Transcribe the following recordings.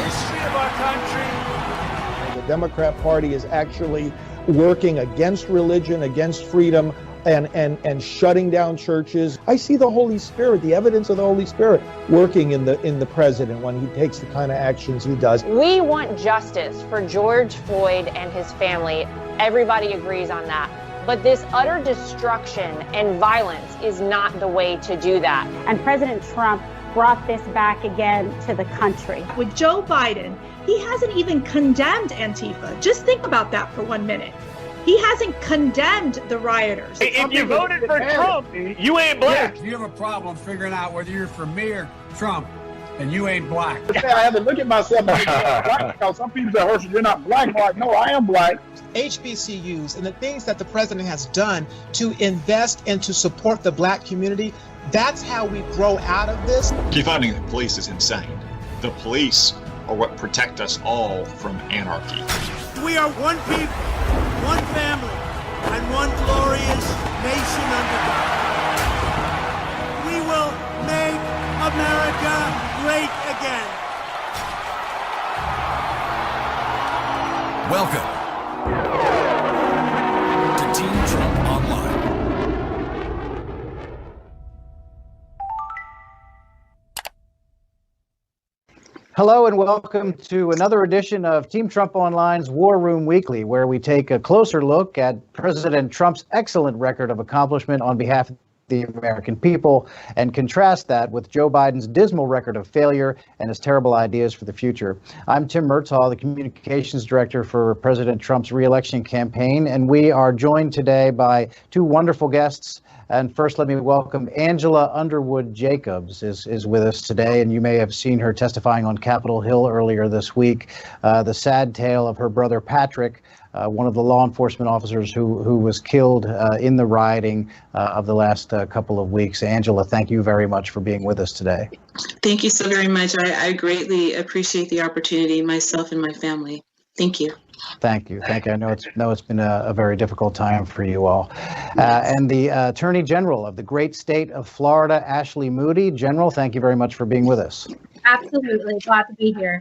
history of our country. The Democrat Party is actually working against religion, against freedom, and shutting down churches. I see the Holy Spirit, the evidence of the Holy Spirit working in the president when he takes the kind of actions he does. We want justice for George Floyd and his family. Everybody agrees on that. But this utter destruction and violence is not the way to do that. And President Trump brought this back again to the country. With Joe Biden, he hasn't even condemned Antifa. Just think about that for 1 minute. He hasn't condemned the rioters. If you voted for Trump, you ain't black. Yeah, you have a problem figuring out whether you're for me or Trump, and you ain't black. I have to look at myself and black, because some people say, Herschel, you're not black. I'm like, no, I am black. HBCUs and the things that the president has done to invest and to support the black community, that's how we grow out of this. Defunding the police is insane. The police are what protect us all from anarchy. We are one people, one family, and one glorious nation under God. We will make America great again. Welcome to Team Trump Online. Hello and welcome to another edition of Team Trump Online's War Room Weekly, where we take a closer look at President Trump's excellent record of accomplishment on behalf of the American people and contrast that with Joe Biden's dismal record of failure and his terrible ideas for the future. I'm Tim Murtaugh, the communications director for President Trump's re-election campaign, and we are joined today by two wonderful guests. And first, let me welcome Angela Underwood Jacobs is with us today, and you may have seen her testifying on Capitol Hill earlier this week. The sad tale of her brother Patrick, one of the law enforcement officers who was killed in the rioting of the last couple of weeks. Angela, thank you very much for being with us today. Thank you so very much. I greatly appreciate the opportunity, myself and my family. Thank you. Thank you. Thank you. I know it's been a very difficult time for you all. And the Attorney General of the great state of Florida, Ashley Moody. General, thank you very much for being with us. Absolutely. Glad to be here.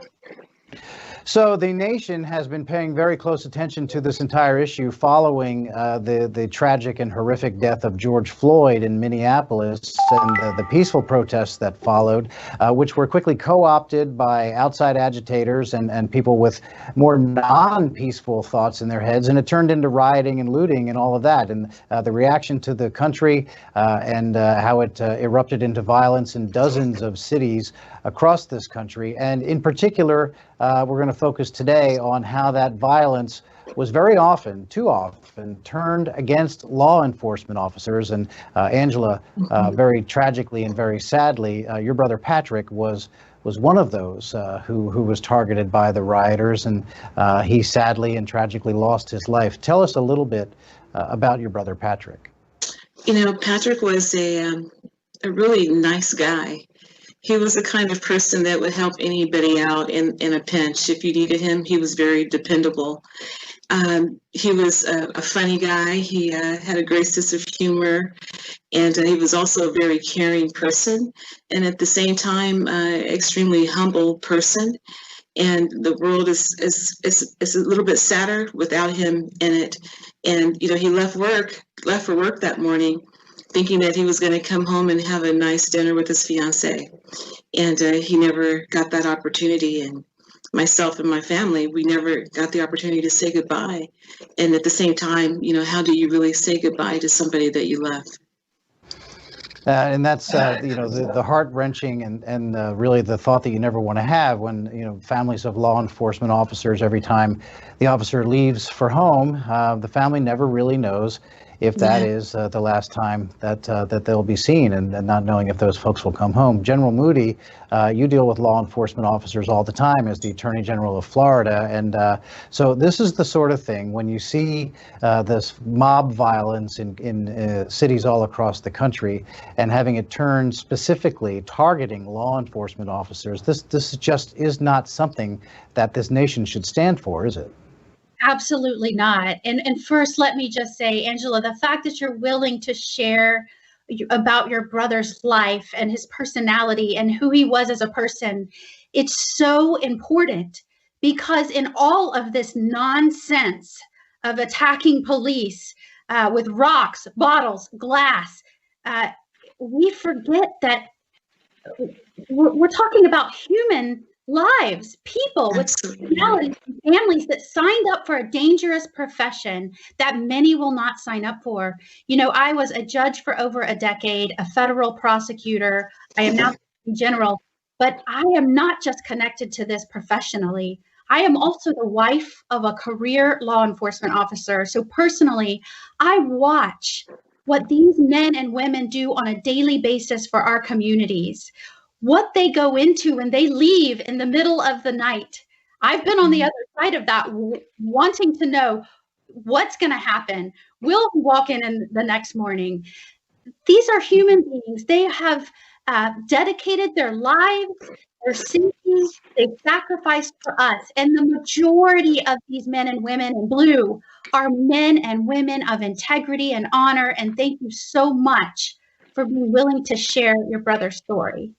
So the nation has been paying very close attention to this entire issue following the tragic and horrific death of George Floyd in Minneapolis and the peaceful protests that followed, which were quickly co-opted by outside agitators and people with more non-peaceful thoughts in their heads. And it turned into rioting and looting and all of that. And the reaction to the country and how it erupted into violence in dozens of cities across this country. And in particular, we're going to focus today on how that violence was very often, too often, turned against law enforcement officers. And Angela, very tragically and very sadly, your brother Patrick was one of those who was targeted by the rioters, and he sadly and tragically lost his life. Tell us a little bit about your brother Patrick. You know, Patrick was a really nice guy. He was the kind of person that would help anybody out in a pinch. If you needed him, he was very dependable. He was a funny guy. He had a great sense of humor, and he was also a very caring person, and at the same time, extremely humble person. And the world is a little bit sadder without him in it. And you know, he left for work that morning, thinking that he was going to come home and have a nice dinner with his fiancée. And he never got that opportunity. And myself and my family, we never got the opportunity to say goodbye. And at the same time, you know, how do you really say goodbye to somebody that you love? And that's, you know, the heart-wrenching and really the thought that you never want to have when, you know, families of law enforcement officers, every time the officer leaves for home, the family never really knows if that is the last time that they'll be seen, and not knowing if those folks will come home. General Moody, you deal with law enforcement officers all the time as the Attorney General of Florida, and so this is the sort of thing when you see this mob violence in cities all across the country and having it turn specifically targeting law enforcement officers. This just is not something that this nation should stand for, is it? Absolutely not. And first, let me just say, Angela, the fact that you're willing to share about your brother's life and his personality and who he was as a person It's so important because in all of this nonsense of attacking police with rocks, bottles, glass, we forget that we're talking about human lives, people with personalities and families that signed up for a dangerous profession that many will not sign up for. You know, I was a judge for over a decade, a federal prosecutor. I am now in general, but I am not just connected to this professionally. I am also the wife of a career law enforcement officer. So personally, I watch what these men and women do on a daily basis for our communities, what they go into when they leave in the middle of the night. I've been on the other side of that, wanting to know what's going to happen. Will he walk in the next morning? These are human beings. They have dedicated their lives, their safety, they've sacrificed for us. And the majority of these men and women in blue are men and women of integrity and honor. And thank you so much for being willing to share your brother's story.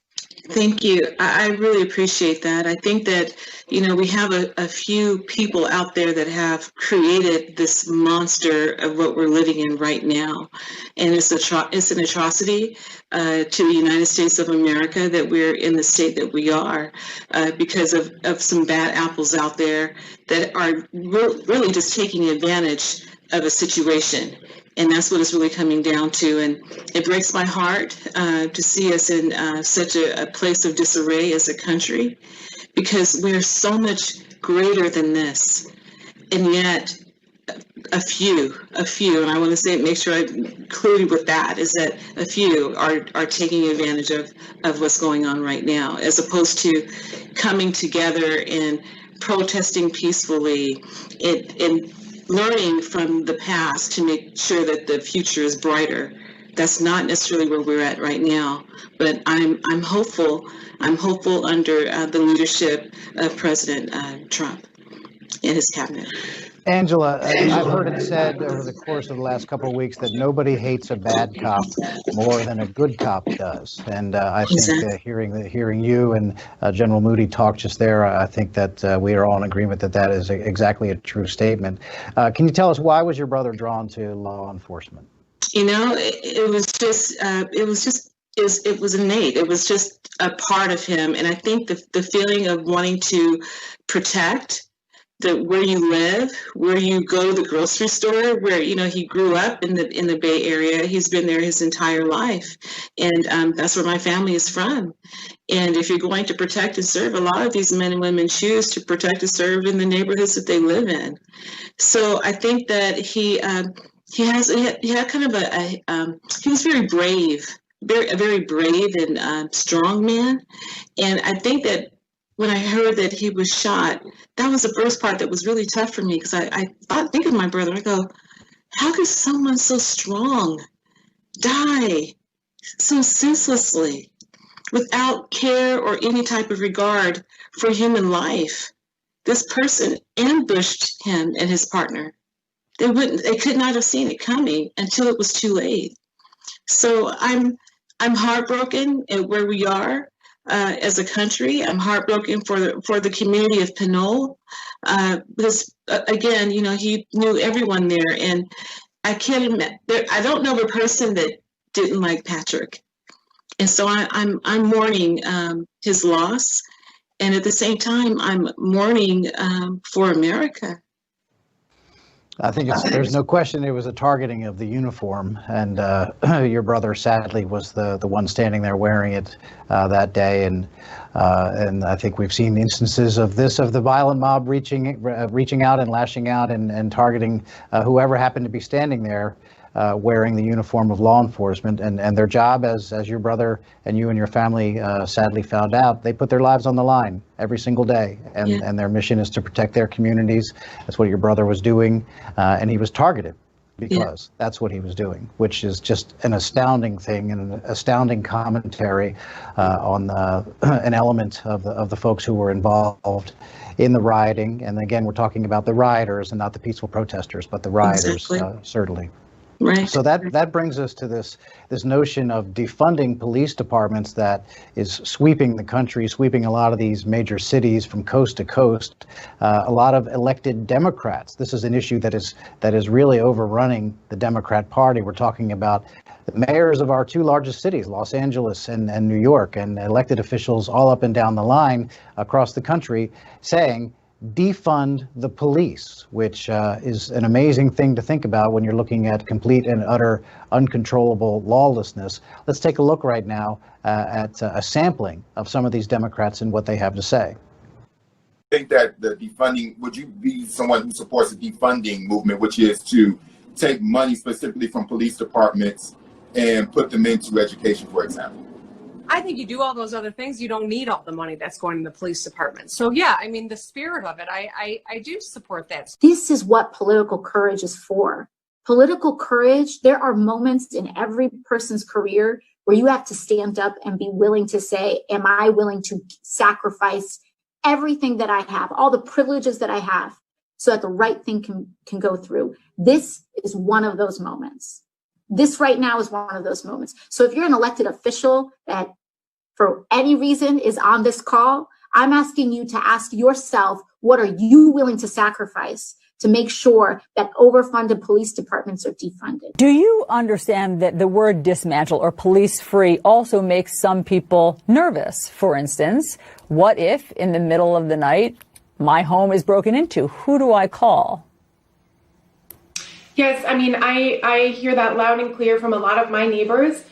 Thank you. I really appreciate that. I think that, you know, we have a few people out there that have created this monster of what we're living in right now. And it's an atrocity to the United States of America that we're in the state that we are because of some bad apples out there that are really just taking advantage of a situation. And that's what it's really coming down to. And it breaks my heart to see us in such a place of disarray as a country, because we're so much greater than this. And yet a few, and I want to say, make sure I'm included with that, is that a few are taking advantage of what's going on right now, as opposed to coming together and protesting peacefully and learning from the past to make sure that the future is brighter. That's not necessarily where we're at right now, but I'm hopeful. I'm hopeful under the leadership of President Trump and his cabinet. Angela, I've heard it said over the course of the last couple of weeks that nobody hates a bad cop more than a good cop does. And I think hearing you and General Moody talk just there, I think that we are all in agreement that that is exactly a true statement. Can you tell us, why was your brother drawn to law enforcement? You know, it was innate. It was just a part of him. And I think the feeling of wanting to protect where you live, where you go to the grocery store, where, you know, he grew up in the Bay Area. He's been there his entire life. And that's where my family is from. And if you're going to protect and serve, a lot of these men and women choose to protect and serve in the neighborhoods that they live in. So I think that he had kind of he was very brave, a very brave and strong man. And I think that when I heard that he was shot, that was the first part that was really tough for me, because I think of my brother. I go, how could someone so strong die so senselessly without care or any type of regard for human life? This person ambushed him and his partner. They could not have seen it coming until it was too late. So I'm heartbroken at where we are. As a country, I'm heartbroken for the community of Pinole, because again, you know, he knew everyone there, and I don't know a person that didn't like Patrick, and so I'm mourning his loss, and at the same time, I'm mourning for America. I think there's no question it was a targeting of the uniform, and your brother sadly was the one standing there wearing it that day, and I think we've seen instances of the violent mob reaching out and lashing out and targeting whoever happened to be standing there wearing the uniform of law enforcement, and their job, as your brother and you and your family sadly found out, they put their lives on the line every single day, and their mission is to protect their communities. That's what your brother was doing, and he was targeted because that's what he was doing, which is just an astounding thing and an astounding commentary on an element of the folks who were involved in the rioting. And again, we're talking about the rioters and not the peaceful protesters, but the rioters, certainly. Right. So that brings us to this notion of defunding police departments that is sweeping the country, sweeping a lot of these major cities from coast to coast. A lot of elected Democrats. This is an issue that is really overrunning the Democrat Party. We're talking about the mayors of our two largest cities, Los Angeles and New York, and elected officials all up and down the line across the country saying, defund the police, which is an amazing thing to think about when you're looking at complete and utter uncontrollable lawlessness. Let's take a look right now at a sampling of some of these Democrats and what they have to say. I think that the defunding, would you be someone who supports the defunding movement, which is to take money specifically from police departments and put them into education, for example? I think you do all those other things, you don't need all the money that's going in the police department. So yeah, I mean, the spirit of it, I do support that. This is what political courage is for. Political courage, there are moments in every person's career where you have to stand up and be willing to say, am I willing to sacrifice everything that I have, all the privileges that I have, so that the right thing can go through? This is one of those moments. This right now is one of those moments. So if you're an elected official that for any reason is on this call, I'm asking you to ask yourself, what are you willing to sacrifice to make sure that overfunded police departments are defunded? Do you understand that the word dismantle or police free also makes some people nervous? For instance, what if in the middle of the night, my home is broken into? Who do I call? Yes, I mean, I hear that loud and clear from a lot of my neighbors.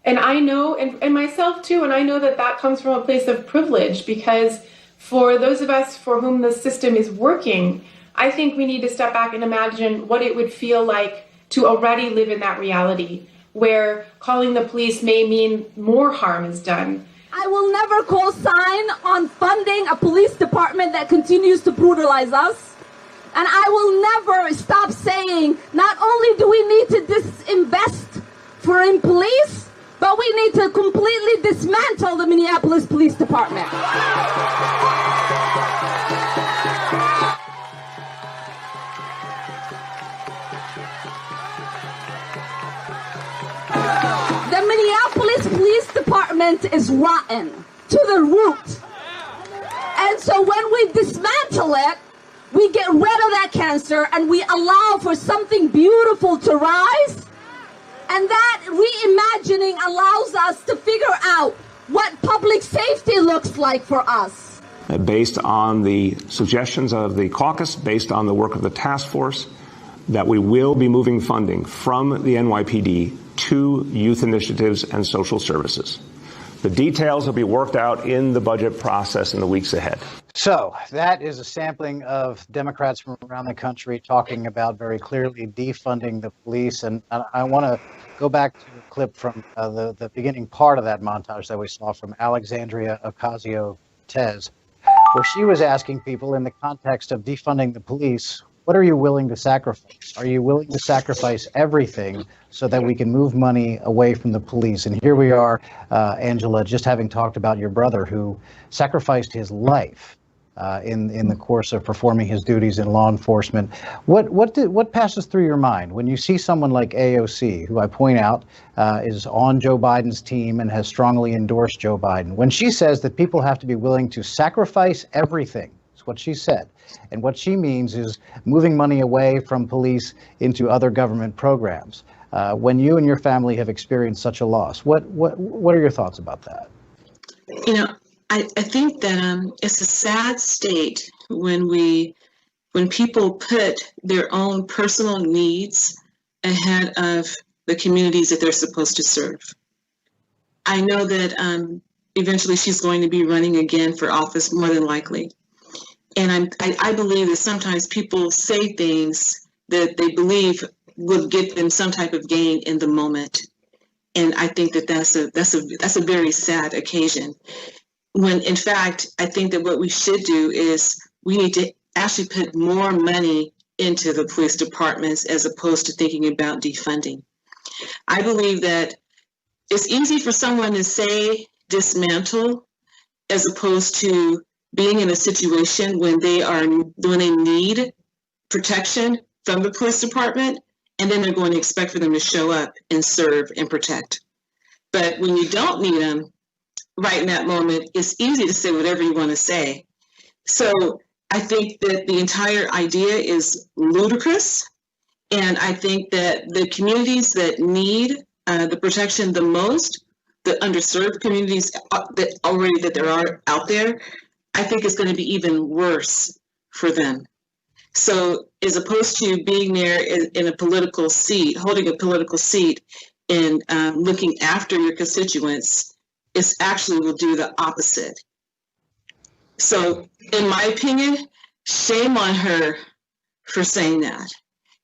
And I know, and myself too, and I know that that comes from a place of privilege, because for those of us for whom the system is working, I think we need to step back and imagine what it would feel like to already live in that reality, where calling the police may mean more harm is done. I will never co-sign on funding a police department that continues to brutalize us. And I will never stop saying, not only do we need to disinvest in police, but we need to completely dismantle the Minneapolis Police Department. The Minneapolis Police Department is rotten to the root. And so when we dismantle it, we get rid of that cancer and we allow for something beautiful to rise. And that reimagining allows us to figure out what public safety looks like for us. Based on the suggestions of the caucus, based on the work of the task force, that we will be moving funding from the NYPD to youth initiatives and social services. The details will be worked out in the budget process in the weeks ahead. So that is a sampling of Democrats from around the country talking about very clearly defunding the police. And I want to go back to a clip from the beginning part of that montage that we saw from Alexandria Ocasio-Cortez, where she was asking people in the context of defunding the police, what are you willing to sacrifice? Are you willing to sacrifice everything so that we can move money away from the police? And here we are, Angela, just having talked about your brother who sacrificed his life in the course of performing his duties in law enforcement. What passes through your mind when you see someone like AOC, who I point out is on Joe Biden's team and has strongly endorsed Joe Biden, when she says that people have to be willing to sacrifice everything? It's what she said. And what she means is moving money away from police into other government programs. When you and your family have experienced such a loss, what are your thoughts about that? You know, I think that it's a sad state when people put their own personal needs ahead of the communities that they're supposed to serve. I know that eventually she's going to be running again for office, more than likely. And I believe that sometimes people say things that they believe will get them some type of gain in the moment. And I think that that's a very sad occasion. When in fact, I think that what we should do is we need to actually put more money into the police departments as opposed to thinking about defunding. I believe that it's easy for someone to say dismantle as opposed to being in a situation when they need protection from the police department and then they're going to expect for them to show up and serve and protect. But when you don't need them, right in that moment, it's easy to say whatever you want to say. So I think that the entire idea is ludicrous. And I think that the communities that need the protection the most, the underserved communities that there are out there, I think it's going to be even worse for them. So as opposed to being there in a political seat, holding a political seat and looking after your constituents, it actually will do the opposite. So in my opinion, shame on her for saying that.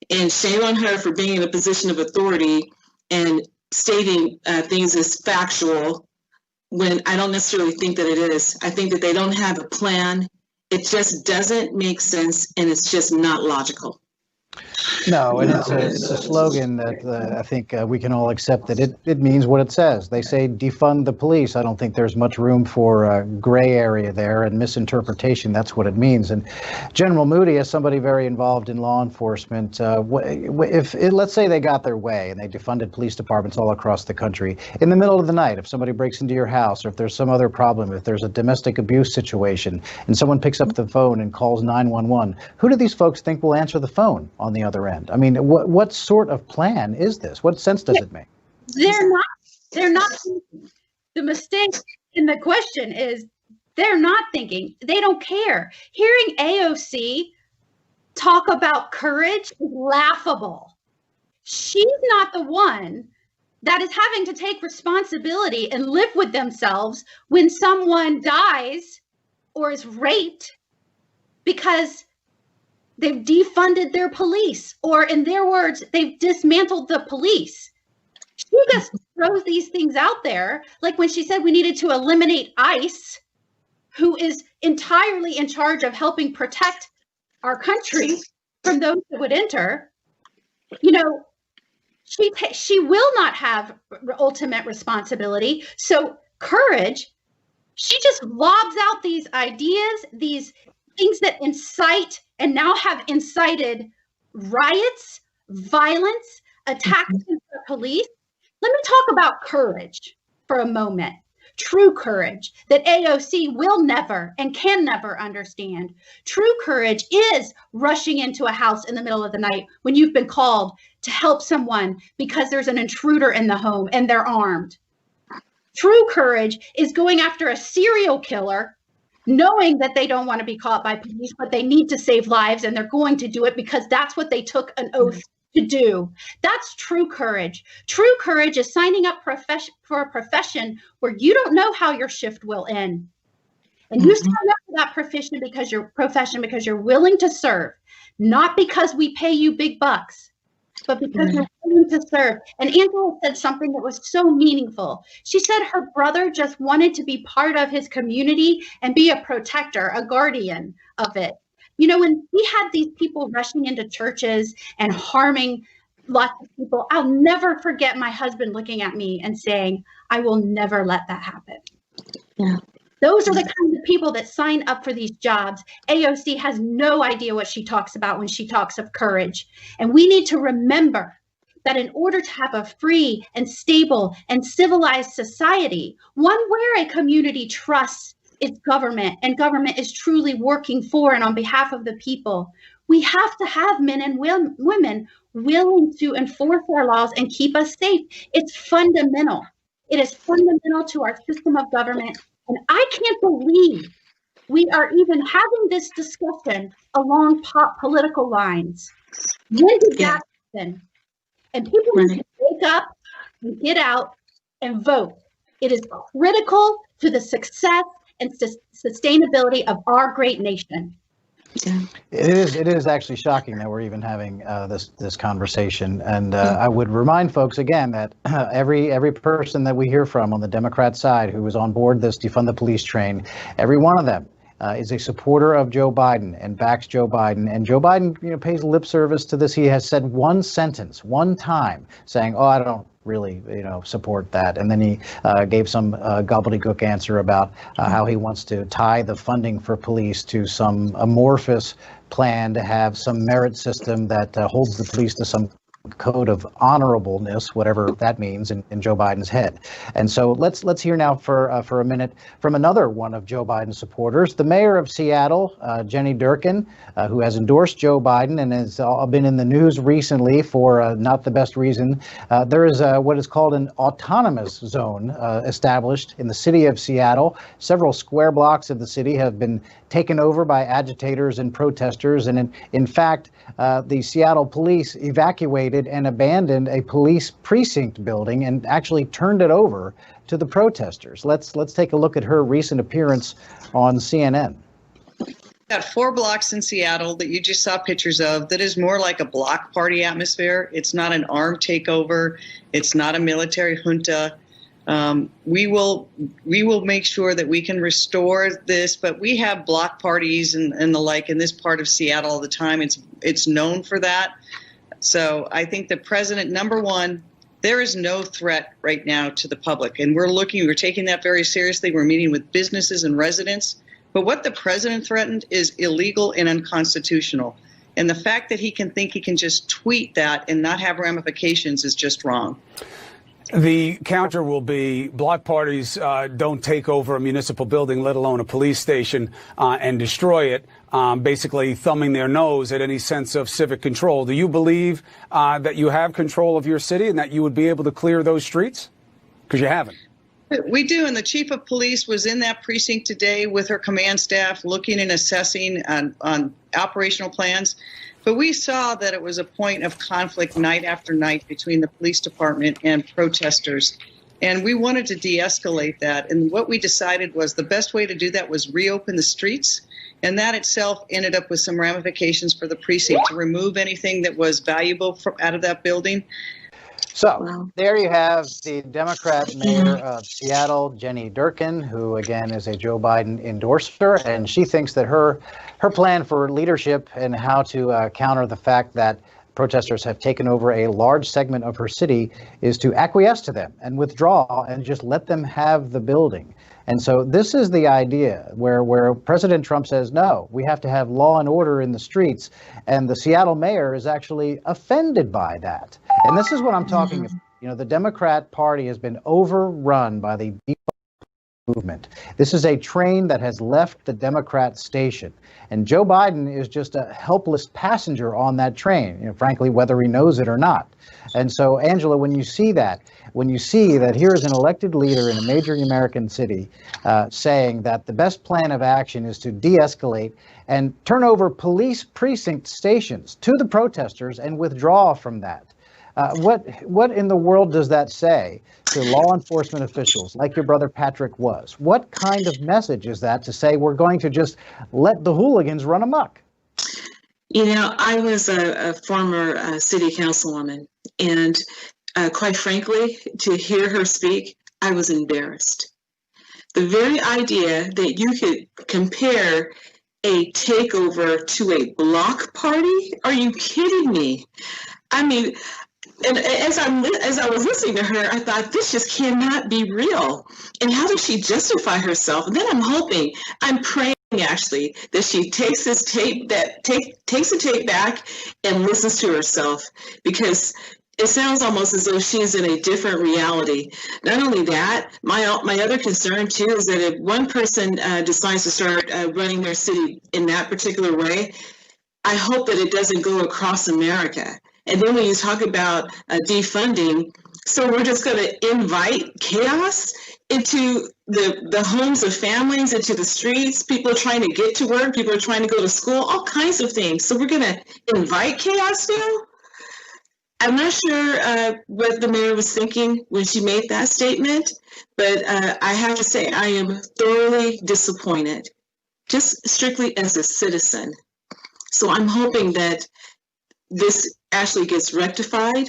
And shame on her for being in a position of authority and stating things as factual when I don't necessarily think that it is. I think that they don't have a plan. It just doesn't make sense, and it's just not logical. No, and it's a slogan that I think we can all accept that it means what it says. They say defund the police. I don't think there's much room for gray area there and misinterpretation. That's what it means. And General Moody, as somebody very involved in law enforcement, let's say they got their way and they defunded police departments all across the country, in the middle of the night, if somebody breaks into your house or if there's some other problem, if there's a domestic abuse situation and someone picks up the phone and calls 911, who do these folks think will answer the phone on the other end? I mean, what sort of plan is this? What sense does it make? They're not thinking. The mistake in the question is they're not thinking. They don't care. Hearing AOC talk about courage is laughable. She's not the one that is having to take responsibility and live with themselves when someone dies or is raped because they've defunded their police, or in their words, they've dismantled the police. She just throws these things out there, like when she said we needed to eliminate ICE, who is entirely in charge of helping protect our country from those that would enter. You know, she will not have ultimate responsibility. So courage, she just lobs out these ideas, these things that incite and now have incited riots, violence, attacks against the police. Let me talk about courage for a moment. True courage that AOC will never and can never understand. True courage is rushing into a house in the middle of the night when you've been called to help someone because there's an intruder in the home and they're armed. True courage is going after a serial killer knowing that they don't want to be caught by police, but they need to save lives and they're going to do it because that's what they took an oath to do. That's true courage. True courage is signing up for a profession where you don't know how your shift will end. And you sign up for that profession because you're willing to serve, not because we pay you big bucks, but because you're willing to serve. And Angela said something that was so meaningful. She said her brother just wanted to be part of his community and be a protector, a guardian of it. You know, when we had these people rushing into churches and harming lots of people, I'll never forget my husband looking at me and saying, I will never let that happen. Yeah. Those are the kinds of people that sign up for these jobs. AOC has no idea what she talks about when she talks of courage. And we need to remember that in order to have a free and stable and civilized society, one where a community trusts its government and government is truly working for and on behalf of the people, we have to have men and women willing to enforce our laws and keep us safe. It's fundamental. It is fundamental to our system of government. And I can't believe we are even having this discussion along political lines. When did that happen? And people need to wake up and get out and vote. It is critical to the success and sustainability of our great nation. It is actually shocking that we're even having this conversation. And I would remind folks again that every person that we hear from on the Democrat side who was on board this defund the police train, every one of them is a supporter of Joe Biden and backs Joe Biden. And Joe Biden, pays lip service to this. He has said one sentence, one time, saying, "Oh, I don't really, support that." And then he gave some gobbledygook answer about how he wants to tie the funding for police to some amorphous plan to have some merit system that holds the police to some code of honorableness, whatever that means, in Joe Biden's head. And so let's hear now for a minute from another one of Joe Biden's supporters, the mayor of Seattle, Jenny Durkan, who has endorsed Joe Biden and has been in the news recently for not the best reason. There is what is called an autonomous zone established in the city of Seattle. Several square blocks of the city have been taken over by agitators and protesters. And in fact, the Seattle police evacuated and abandoned a police precinct building and actually turned it over to the protesters. Let's take a look at her recent appearance on CNN. Got 4 blocks in Seattle that you just saw pictures of that is more like a block party atmosphere. It's not an armed takeover. It's not a military junta. We will make sure that we can restore this, but we have block parties and the like in this part of Seattle all the time. It's known for that. So I think the president, number one, there is no threat right now to the public, and we're taking that very seriously. We're meeting with businesses and residents, but what the president threatened is illegal and unconstitutional. And the fact that he can think he can just tweet that and not have ramifications is just wrong. The counter will be block parties don't take over a municipal building, let alone a police station, and destroy it, basically thumbing their nose at any sense of civic control. Do you believe that you have control of your city and that you would be able to clear those streets? Because you haven't. We do, and the chief of police was in that precinct today with her command staff looking and assessing on operational plans. But we saw that it was a point of conflict night after night between the police department and protesters. And we wanted to de-escalate that. And what we decided was the best way to do that was reopen the streets. And that itself ended up with some ramifications for the precinct to remove anything that was valuable out of that building. So there you have the Democrat mayor of Seattle, Jenny Durkan, who again is a Joe Biden endorser, and she thinks that her plan for leadership and how to counter the fact that protesters have taken over a large segment of her city is to acquiesce to them and withdraw and just let them have the building. And so this is the idea where President Trump says, no, we have to have law and order in the streets. And the Seattle mayor is actually offended by that. And this is what I'm talking about. You know, the Democrat Party has been overrun by the defund movement. This is a train that has left the Democrat station. And Joe Biden is just a helpless passenger on that train, frankly, whether he knows it or not. And so, Angela, when you see that here is an elected leader in a major American city saying that the best plan of action is to de-escalate and turn over police precinct stations to the protesters and withdraw from that. What in the world does that say to law enforcement officials like your brother Patrick was? What kind of message is that to say we're going to just let the hooligans run amok? You know, I was a former city councilwoman, and quite frankly, to hear her speak, I was embarrassed. The very idea that you could compare a takeover to a block party? Are you kidding me? I mean, and as I was listening to her, I thought, this just cannot be real. And how does she justify herself? And then I'm praying actually that she takes this tape, takes the tape back and listens to herself, because it sounds almost as though she's in a different reality. Not only that, my other concern too is that if one person decides to start running their city in that particular way, I hope that it doesn't go across America. And then when you talk about defunding, so we're just going to invite chaos into the homes of families, into the streets. People are trying to get to work. People are trying to go to school, all kinds of things. So we're going to invite chaos now? I'm not sure what the mayor was thinking when she made that statement, but I have to say I am thoroughly disappointed, just strictly as a citizen. So I'm hoping that this actually gets rectified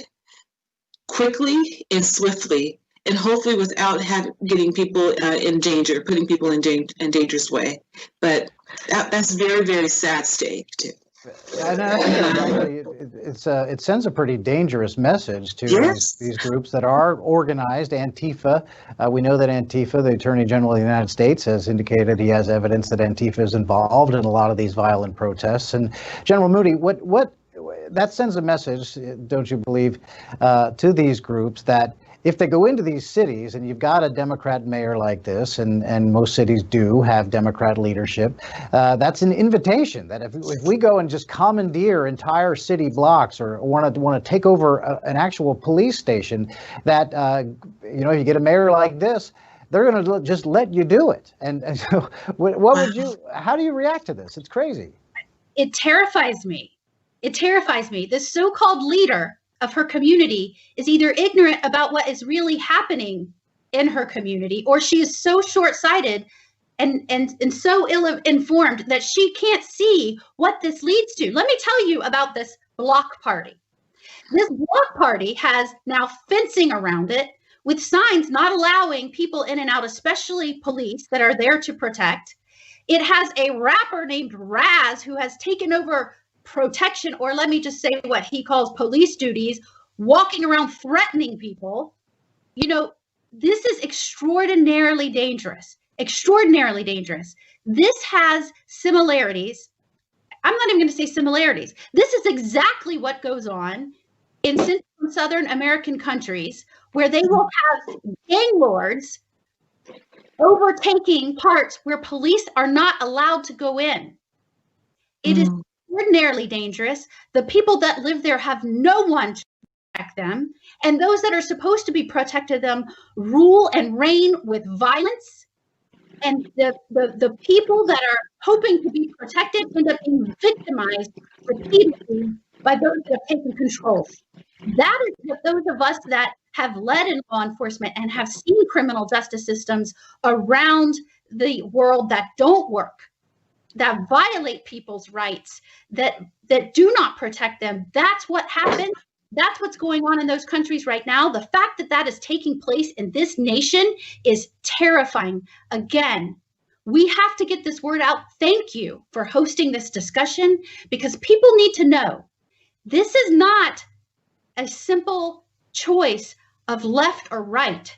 quickly and swiftly, and hopefully without getting people in danger, putting people in dangerous way. But that's very, very sad state too. And it sends a pretty dangerous message to these groups that are organized. Antifa, we know that Antifa, the Attorney General of the United States, has indicated he has evidence that Antifa is involved in a lot of these violent protests. And General Moody, that sends a message, don't you believe, to these groups that if they go into these cities and you've got a Democrat mayor like this, and most cities do have Democrat leadership, that's an invitation that if we go and just commandeer entire city blocks or want to take over an actual police station, that if you get a mayor like this, they're going to just let you do it. And so, how do you react to this? It's crazy. It terrifies me. It terrifies me. This so-called leader of her community is either ignorant about what is really happening in her community, or she is so short-sighted and so ill-informed that she can't see what this leads to. Let me tell you about this block party. This block party has now fencing around it with signs not allowing people in and out, especially police that are there to protect. It has a rapper named Raz who has taken over protection, or let me just say what he calls police duties, walking around threatening people. This is extraordinarily dangerous, extraordinarily dangerous. This has similarities. I'm not even going to say similarities. This is exactly what goes on in Central and Southern American countries, where they will have gang lords overtaking parts where police are not allowed to go in. It is ordinarily dangerous. The people that live there have no one to protect them, and those that are supposed to be protected them rule and reign with violence. And the people that are hoping to be protected end up being victimized repeatedly by those that have taken control. That is what those of us that have led in law enforcement and have seen criminal justice systems around the world that don't work, that violate people's rights, that do not protect them. That's what happened. That's what's going on in those countries right now. The fact that that is taking place in this nation is terrifying. Again, we have to get this word out. Thank you for hosting this discussion, because people need to know this is not a simple choice of left or right.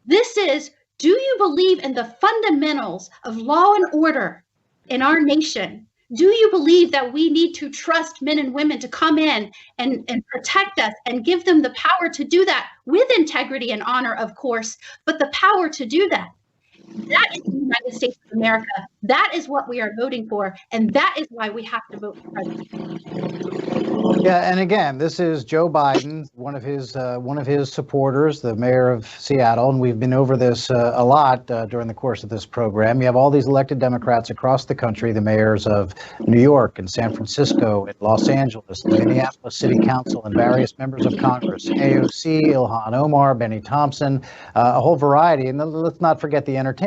This is, do you believe in the fundamentals of law and order in our nation? Do you believe that we need to trust men and women to come in and protect us and give them the power to do that with integrity and honor, of course, but the power to do that? That is the United States of America. That is what we are voting for, and that is why we have to vote for president. Yeah, and again, this is Joe Biden, one of his supporters, the mayor of Seattle, and we've been over this a lot during the course of this program. You have all these elected Democrats across the country, the mayors of New York and San Francisco and Los Angeles, the Minneapolis City Council, and various members of Congress, AOC, Ilhan Omar, Benny Thompson, a whole variety. And let's not forget the entertainers.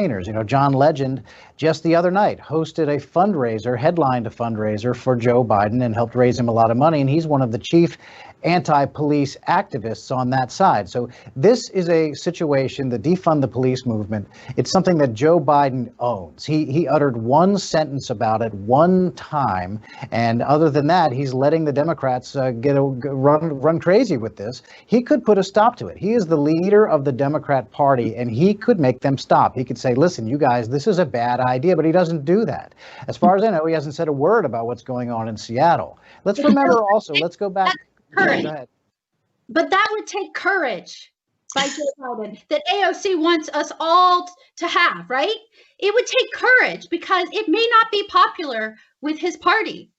John Legend just the other night hosted a fundraiser, headlined a fundraiser for Joe Biden and helped raise him a lot of money. And he's one of the chief anti-police activists on that side. So this is a situation, the defund the police movement. It's something that Joe Biden owns. He uttered one sentence about it one time, and other than that, he's letting the Democrats run crazy with this. He could put a stop to it. He is the leader of the Democrat Party, and he could make them stop. He could say, listen, you guys, this is a bad idea, but he doesn't do that. As far as I know, he hasn't said a word about what's going on in Seattle. Let's remember also, let's go back. Courage. But that would take courage by Joe Biden that AOC wants us all to have, right? It would take courage because it may not be popular with his party.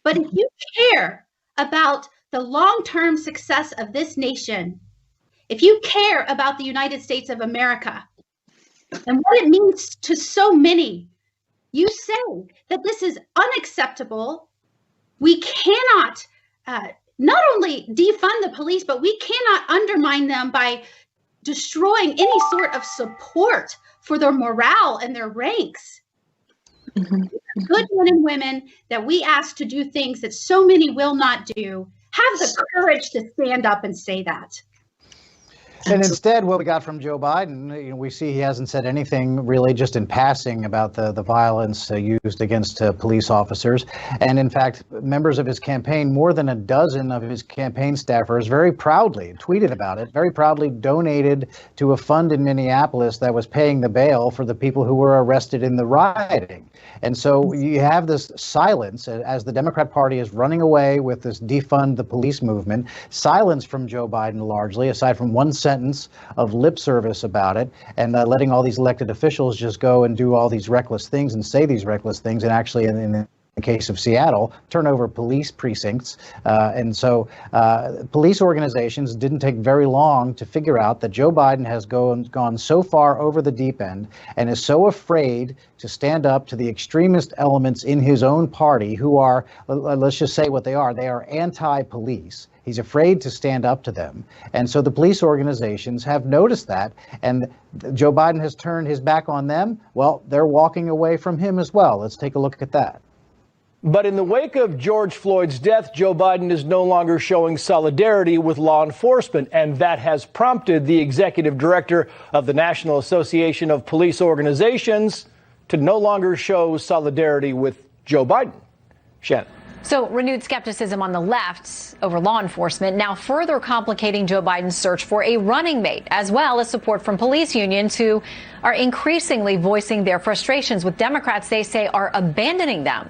But if you care about the long-term success of this nation, if you care about the United States of America and what it means to so many, you say that this is unacceptable. We cannot not only defund the police, but we cannot undermine them by destroying any sort of support for their morale and their ranks. Good men and women that we ask to do things that so many will not do, have the courage to stand up and say that. And instead, what we got from Joe Biden, we see he hasn't said anything really, just in passing, about the violence used against police officers. And in fact, members of his campaign, more than a dozen of his campaign staffers, very proudly tweeted about it, very proudly donated to a fund in Minneapolis that was paying the bail for the people who were arrested in the rioting. And so you have this silence as the Democrat Party is running away with this defund the police movement, silence from Joe Biden largely, aside from one sentence of lip service about it, and letting all these elected officials just go and do all these reckless things and say these reckless things, and actually in the case of Seattle, turn over police precincts. And so police organizations didn't take very long to figure out that Joe Biden has gone so far over the deep end and is so afraid to stand up to the extremist elements in his own party who are, let's just say what they are anti-police. He's afraid to stand up to them. And so the police organizations have noticed that, and Joe Biden has turned his back on them. Well, they're walking away from him as well. Let's take a look at that. But in the wake of George Floyd's death, Joe Biden is no longer showing solidarity with law enforcement, and that has prompted the executive director of the National Association of Police Organizations to no longer show solidarity with Joe Biden. Shannon. So renewed skepticism on the left over law enforcement, now further complicating Joe Biden's search for a running mate, as well as support from police unions who are increasingly voicing their frustrations with Democrats they say are abandoning them.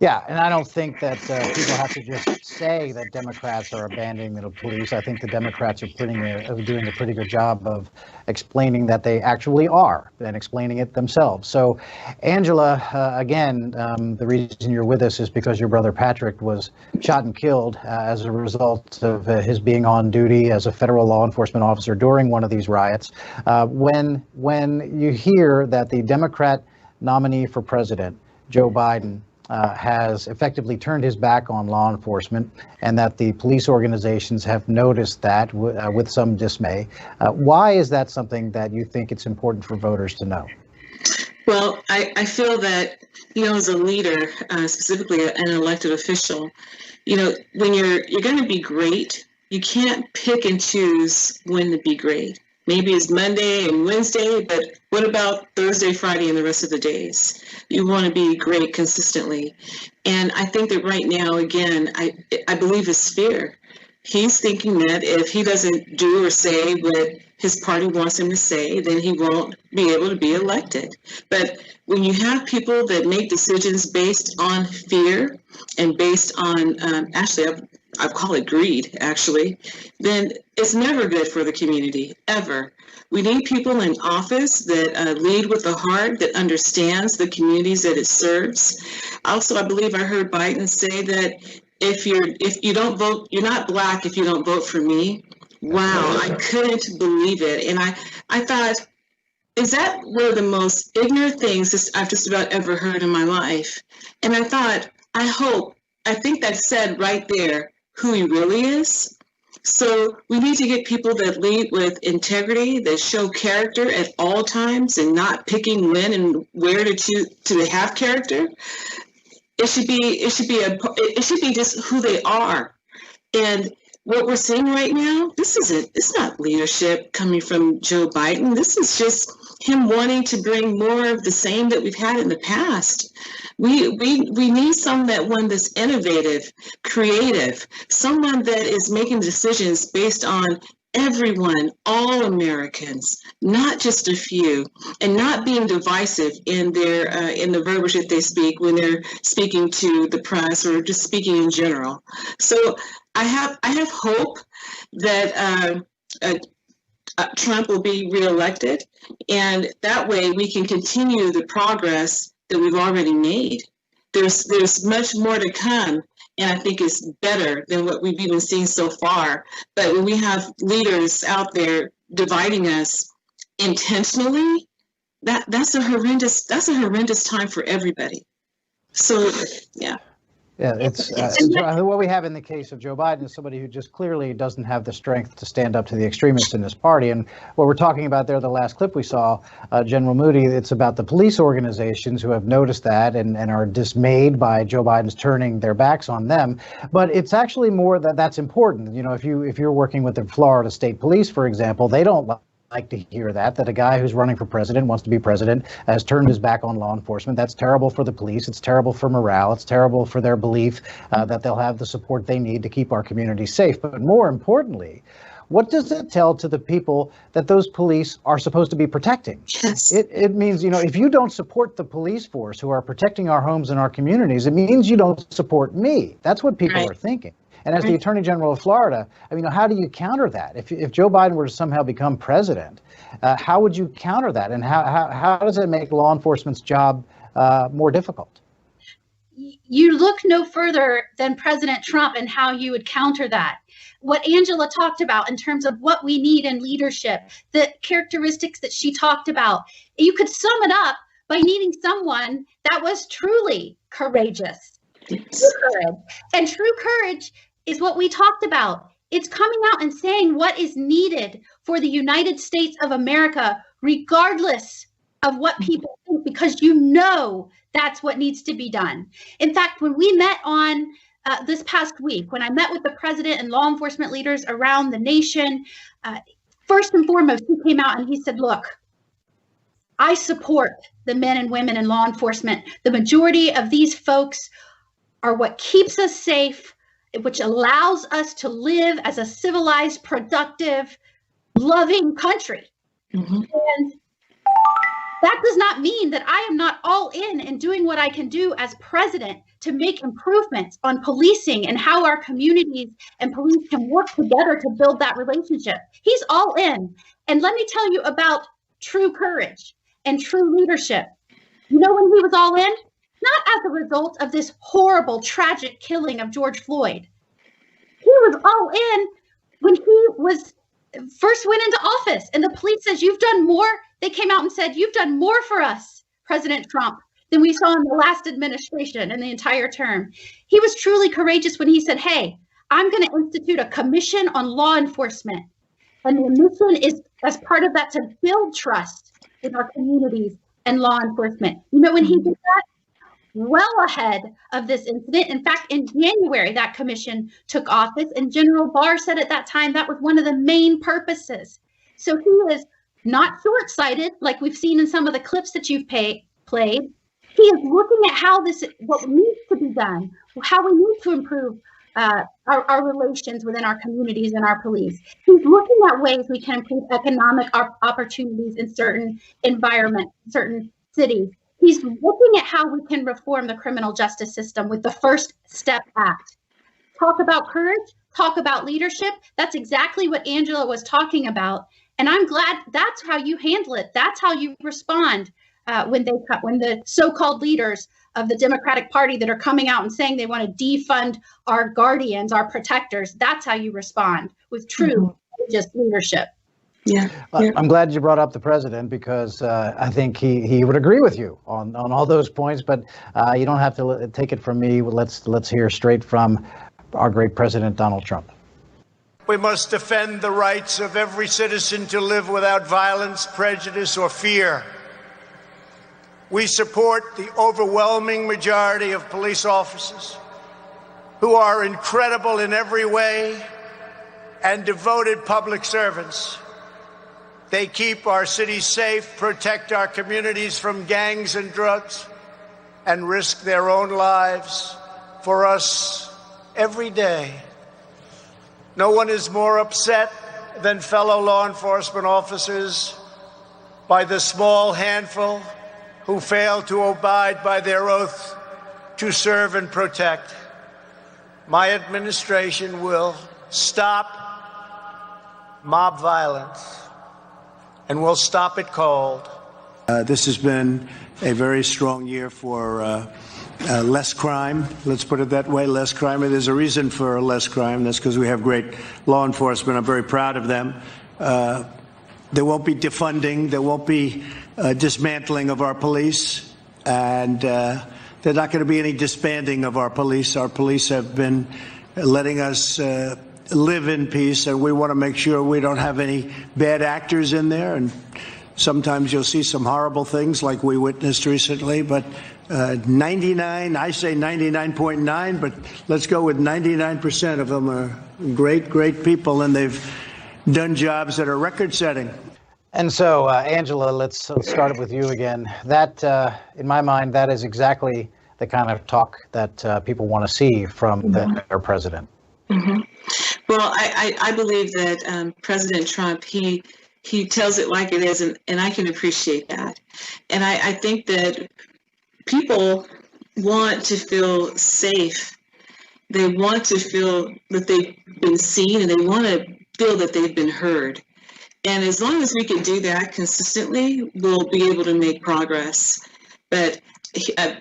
Yeah, and I don't think that people have to just say that Democrats are abandoning the police. I think the Democrats are doing a pretty good job of explaining that they actually are and explaining it themselves. So, Angela, again, the reason you're with us is because your brother Patrick was shot and killed as a result of his being on duty as a federal law enforcement officer during one of these riots. When you hear that the Democrat nominee for president, Joe Biden, has effectively turned his back on law enforcement, and that the police organizations have noticed that with some dismay. Why is that something that you think it's important for voters to know? Well, I feel that, as a leader, specifically an elected official, when you're going to be great, you can't pick and choose when to be great. Maybe it's Monday and Wednesday, but what about Thursday, Friday, and the rest of the days? You want to be great consistently. And I think that right now, again, I believe his fear. He's thinking that if he doesn't do or say what his party wants him to say, then he won't be able to be elected. But when you have people that make decisions based on fear and based on, I call it greed, actually, then it's never good for the community, ever. We need people in office that lead with a heart that understands the communities that it serves. Also, I believe I heard Biden say that if you don't vote, you're not Black if you don't vote for me. Wow, I couldn't believe it. And I thought, is that one of the most ignorant things I've just about ever heard in my life? And I thought, I think that said right there who he really is. So we need to get people that lead with integrity, that show character at all times, and not picking when and where to choose to have character. It should be just who they are. And what we're seeing right now, it's not leadership coming from Joe Biden. This is just him wanting to bring more of the same that we've had in the past. We need someone that's innovative, creative, someone that is making decisions based on everyone, all Americans, not just a few, and not being divisive in their in the verbiage that they speak when they're speaking to the press or just speaking in general. So I have hope that Trump will be reelected, and that way we can continue the progress that we've already made. There's much more to come, and I think it's better than what we've even seen so far. But when we have leaders out there dividing us intentionally, that's a horrendous time for everybody. So, yeah. Yeah, it's what we have in the case of Joe Biden is somebody who just clearly doesn't have the strength to stand up to the extremists in this party. And what we're talking about there, the last clip we saw, General Moody, it's about the police organizations who have noticed that and are dismayed by Joe Biden's turning their backs on them. But it's actually more that's important. You know, if you're working with the Florida State Police, for example, they don't like to hear that a guy who's running for president, wants to be president, has turned his back on law enforcement. That's terrible for the police. It's terrible for morale. It's terrible for their belief that they'll have the support they need to keep our community safe. But more importantly, what does it tell to the people that those police are supposed to be protecting? Yes. It means, you know, if you don't support the police force who are protecting our homes and our communities, it means you don't support me. That's what people are thinking. And as the Attorney General of Florida, I mean, how do you counter that? If Joe Biden were to somehow become president, how would you counter that? And how does it make law enforcement's job more difficult? You look no further than President Trump and how you would counter that. What Angela talked about in terms of what we need in leadership, the characteristics that she talked about, you could sum it up by needing someone that was truly courageous. True courage. And true courage is what we talked about. It's coming out and saying what is needed for the United States of America, regardless of what people think, because you know that's what needs to be done. In fact, when we met on this past week, when I met with the president and law enforcement leaders around the nation, first and foremost, he came out and he said, look, I support the men and women in law enforcement. The majority of these folks are what keeps us safe, which allows us to live as a civilized, productive, loving country. And that does not mean that I am not all in and doing what I can do as president to make improvements on policing and how our communities and police can work together to build that relationship. He's all in. And let me tell you about true courage and true leadership. You know when he was all in? Not as a result of this horrible, tragic killing of George Floyd. He was all in when he was first went into office and the police says, you've done more. They came out and said, you've done more for us, President Trump, than we saw in the last administration and the entire term. He was truly courageous when he said, hey, I'm going to institute a commission on law enforcement. And the mission is, as part of that, to build trust in our communities and law enforcement. You know, when he did that, well ahead of this incident. In fact, in January, that commission took office, and General Barr said at that time that was one of the main purposes. So he is not short-sighted, like we've seen in some of the clips that you've played. He is looking at what needs to be done, how we need to improve our relations within our communities and our police. He's looking at ways we can improve economic opportunities in certain environments, certain cities. He's looking at how we can reform the criminal justice system with the First Step Act. Talk about courage, talk about leadership. That's exactly what Angela was talking about. And I'm glad that's how you handle it. That's how you respond when the so-called leaders of the Democratic Party that are coming out and saying they want to defund our guardians, our protectors. That's how you respond, with true just leadership. Yeah. I'm glad you brought up the president, because I think he would agree with you on all those points, but you don't have to take it from me. Let's hear straight from our great president, Donald Trump. We must defend the rights of every citizen to live without violence, prejudice, or fear. We support the overwhelming majority of police officers who are incredible in every way and devoted public servants. They keep our cities safe, protect our communities from gangs and drugs, and risk their own lives for us every day. No one is more upset than fellow law enforcement officers by the small handful who fail to abide by their oath to serve and protect. My administration will stop mob violence, and we'll stop it cold. This has been a very strong year for less crime. Let's put it that way, less crime. And there's a reason for less crime. That's because we have great law enforcement. I'm very proud of them. There won't be defunding. There won't be dismantling of our police. And there's not going to be any disbanding of our police. Our police have been letting us live in peace, and we want to make sure we don't have any bad actors in there. And sometimes you'll see some horrible things like we witnessed recently, but 99, I say 99.9, but let's go with 99% of them are great, great people, and they've done jobs that are record-setting. And so, Angela, let's start with you again. That, in my mind, that is exactly the kind of talk that people want to see from their president. Mm-hmm. Well, I believe that President Trump, he tells it like it is, and I can appreciate that. And I think that people want to feel safe. They want to feel that they've been seen, and they want to feel that they've been heard. And as long as we can do that consistently, we'll be able to make progress. But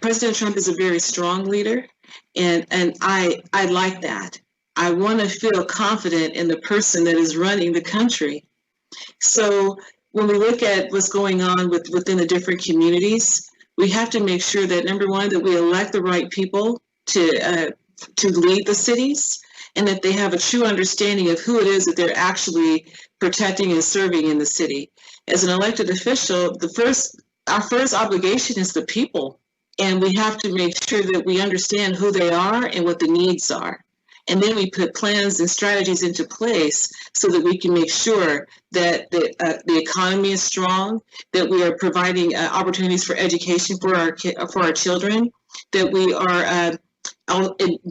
President Trump is a very strong leader, and I like that. I want to feel confident in the person that is running the country. So when we look at what's going on within the different communities, we have to make sure that, number one, that we elect the right people to lead the cities, and that they have a true understanding of who it is that they're actually protecting and serving in the city. As an elected official, our first obligation is the people, and we have to make sure that we understand who they are and what the needs are. And then we put plans and strategies into place so that we can make sure that the economy is strong, that we are providing opportunities for education for our children, that we are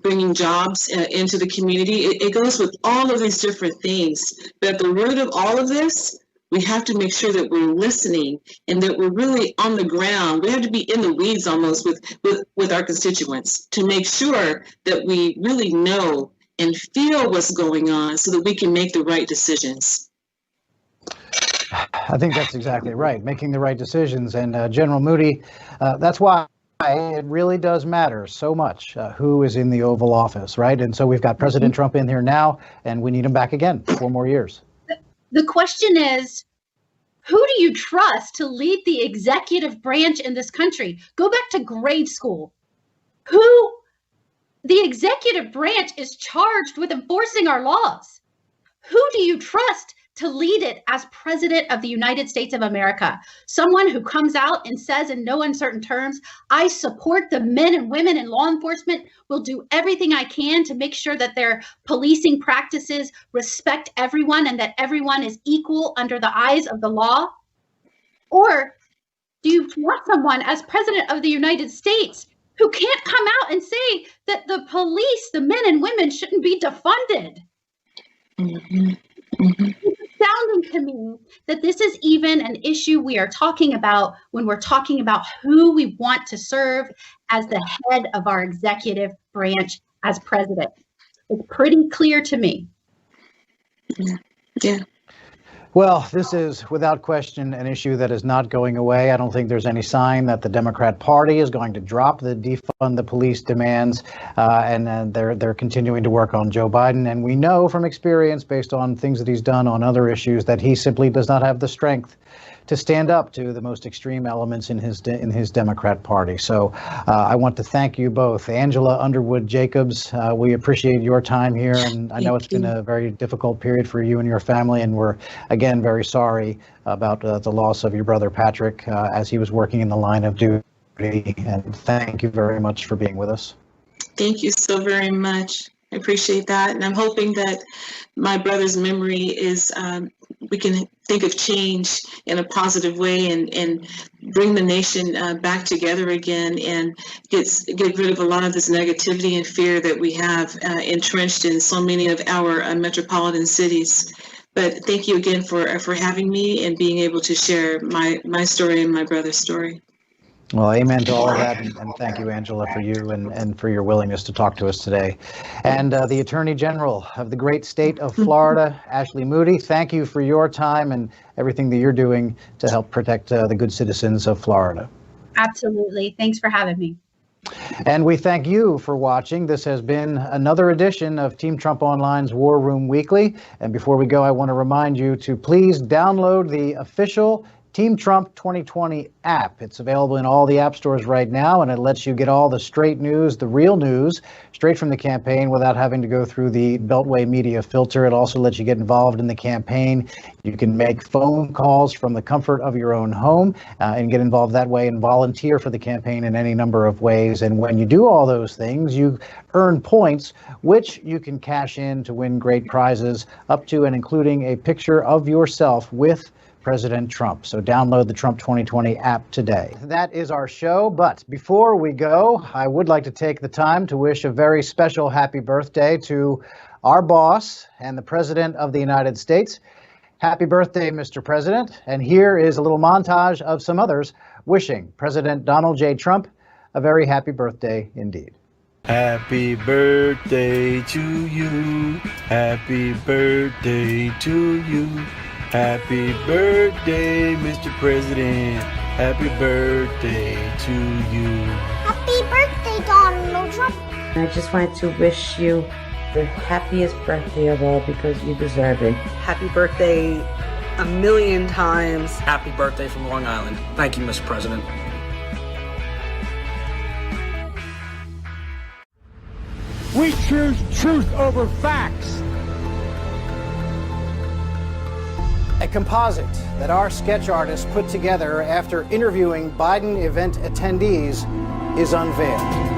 bringing jobs into the community. It goes with all of these different things. But at the root of all of this, we have to make sure that we're listening and that we're really on the ground. We have to be in the weeds almost with our constituents to make sure that we really know and feel what's going on so that we can make the right decisions. I think that's exactly right, making the right decisions. And General Moody, that's why it really does matter so much who is in the Oval Office, right? And so we've got President Trump in here now, and we need him back again 4 more years. The question is, who do you trust to lead the executive branch in this country? Go back to grade school. The executive branch is charged with enforcing our laws. Who do you trust to lead it as President of the United States of America? Someone who comes out and says in no uncertain terms, I support the men and women in law enforcement, will do everything I can to make sure that their policing practices respect everyone and that everyone is equal under the eyes of the law? Or do you want someone as President of the United States who can't come out and say that the police, the men and women, shouldn't be defunded? Mm-hmm. Mm-hmm. Sounding to me that this is even an issue we are talking about when we're talking about who we want to serve as the head of our executive branch as president. It's pretty clear to me. Yeah. Well, this is without question an issue that is not going away. I don't think there's any sign that the Democrat Party is going to drop the defund the police demands, and they're continuing to work on Joe Biden. And we know from experience, based on things that he's done on other issues, that he simply does not have the strength to stand up to the most extreme elements in his Democrat Party. So I want to thank you both, Angela Underwood Jacobs. We appreciate your time here, and I know it's been a very difficult period for you and your family, and we're again very sorry about the loss of your brother Patrick as he was working in the line of duty. And thank you very much for being with us. Thank you so very much. I appreciate that, and I'm hoping that my brother's memory is we can think of change in a positive way and bring the nation back together again and get rid of a lot of this negativity and fear that we have entrenched in so many of our metropolitan cities. But thank you again for having me and being able to share my story and my brother's story. Well, amen to all of that, and thank you, Angela, for you and for your willingness to talk to us today. And the Attorney General of the great state of Florida, Ashley Moody, thank you for your time and everything that you're doing to help protect the good citizens of Florida. Absolutely. Thanks for having me. And we thank you for watching. This has been another edition of Team Trump Online's War Room Weekly. And before we go, I want to remind you to please download the official Team Trump 2020 app. It's available in all the app stores right now, and it lets you get all the straight news, the real news, straight from the campaign without having to go through the Beltway media filter. It also lets you get involved in the campaign. You can make phone calls from the comfort of your own home and get involved that way and volunteer for the campaign in any number of ways. And when you do all those things, you earn points, which you can cash in to win great prizes, up to and including a picture of yourself with President Trump. So download the Trump 2020 app today. That is our show. But before we go, I would like to take the time to wish a very special happy birthday to our boss and the President of the United States. Happy birthday, Mr. President. And here is a little montage of some others wishing President Donald J. Trump a very happy birthday indeed. Happy birthday to you. Happy birthday to you. Happy birthday, Mr. President. Happy birthday to you. Happy birthday, Donald Trump. I just wanted to wish you the happiest birthday of all because you deserve it. Happy birthday a million times. Happy birthday from Long Island. Thank you, Mr. President. We choose truth over facts. A composite that our sketch artists put together after interviewing Biden event attendees is unveiled.